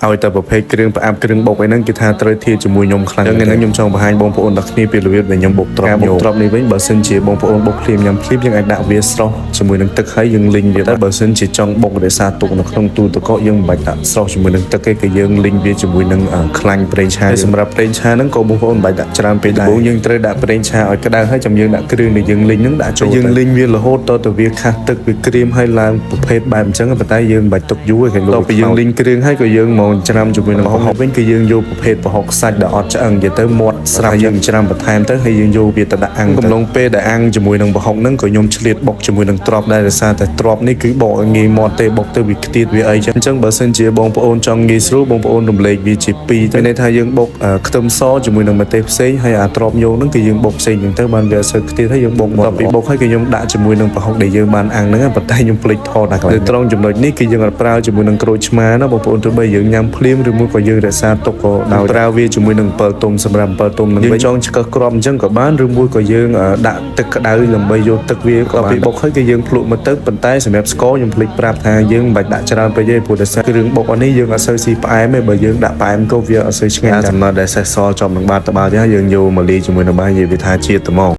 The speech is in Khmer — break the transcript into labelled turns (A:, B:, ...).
A: ឲ្យតែប្រភេទគ្រឿងផ្អាប់គ្រឿងបុកឯហ្នឹងគេថាត្រូវធាជាមួយខ្ញុំខ្លាំងហ្នឹងខ្ញុំចង់បង្ហាញបងប្អូនទាំងគ្នាពីរបៀបដែលខ្ញុំបុកត្រប់បុកត្រប់នេះវិញបើសិនជាបងប្អូនបុកភ្លាមញ៉ាំភ្លាមយើងអាចដាក់វាស្រស់ជាមួយនឹងទឹកហើយយើងលីងវាតែបើសិនជាចង់បុករក្សាទុកនៅក្នុងទូទឹកកកយើងមិនបាច់ដាក់ស្រស់ជាមួយនឹងទឹកទេគឺយើងលីងវាជាមួយនឹងខ្លាញ់ប្រេងឆាសម្រាប់ប្រេងឆាហ្នឹងក៏បងប្អូនមិនបាច់ដាក់ច្រើនពេកដែរបងយើងត្រូវដាក់ប្រេងឆាឲ្យក្តៅហើយចាំយើងដាក់គ្រឿងដែលយើងលីងហ្នឹងដាក់ចូលយើងលីងវារហូតតទៅវាខាស់ទឹកវាក្រៀមហើយឡើងប្រភេទបែបអញ្ចឹងប៉ុន្តែយើងមិនបាច់ទុកយូរទេដល់ពេលយើងលីងគ្រឿងហើយក៏យើងមកច្រាំជាមួយនឹងប្រហុកវិញគឺយើងយកប្រភេទប្រហុកសាច់ដែលអត់ឆ្អឹងនិយាយទៅមាត់ស្រាប់យើងច្រាំបន្ថែមទៅហើយយើងយកវាទៅដាក់អាំងកំឡុងពេលដែលអាំងជាមួយនឹងប្រហុកហ្នឹងក៏ខ្ញុំឆ្លៀតបុកជាមួយនឹងត្រប់ដែរដោយសារតែត្រប់នេះគឺបុកឲ្យងាយមាត់ទេបុកទៅវាខ្ទាតវាអីចឹងអញ្ចឹងបើសិនជាបងប្អូនចង់ងាយស្រួលបងប្អូនរំលែកវាជាពីរទៅន័យថាយើងបុកខ្ទឹមសជាមួយនឹងម្ទេសផ្សេងហើយអាត្រប់យោហ្នឹងគឺយើងបុកផ្សេងចឹងទៅបានវាអត់សូវខ្ទាតហើយយើងបុកមកពីបុកហើយក៏ខ្ញុំដាក់ជាមួយនឹងប្រហុកដែលយើងបានអាំងហ្នឹងប៉ុន្តែខ្ញុំភ្លេចថតដាក់នៅត្រង់ចំណុចនេះគឺយើងអត់ប្រើជាមួយនឹងក្រូចឆ្មាណាបងប្អូនទោះបីយើងញ៉ាំភ្លាមឬមួយក៏យើងរក្សាទុកក៏ដោយប្រើវាជាមួយនឹងអំពិលទុំសម្រាប់អំពិលទុំនឹងយើងចង់ឆ្កឹះគ្រាប់អញ្ចឹងក៏បានឬមួយក៏យើងដាក់ទឹកក្តៅដើម្បីយកទឹកវាក៏ពីបុកហើយគឺយើងភ្លក់មកទៅប៉ុន្តែសម្រាប់ស្ករខ្ញុំភ្លេចប្រាប់ថាយើងមិនបាច់ដាក់ច្រើនពេកទេព្រោះតែគ្រឿងបុកនេះយើងអត់សូវស៊ីផ្អែមទេបើយើងដាក់ផ្អែមក៏វាអត់សូវឆ្ងាញ់ចំណុចដែលសេះសល់ចំនឹងបាតត្បាល់ទៀតយើងយកមកលាយជាមួយនឹងបាយនិយាយវាថាជាតិត្មង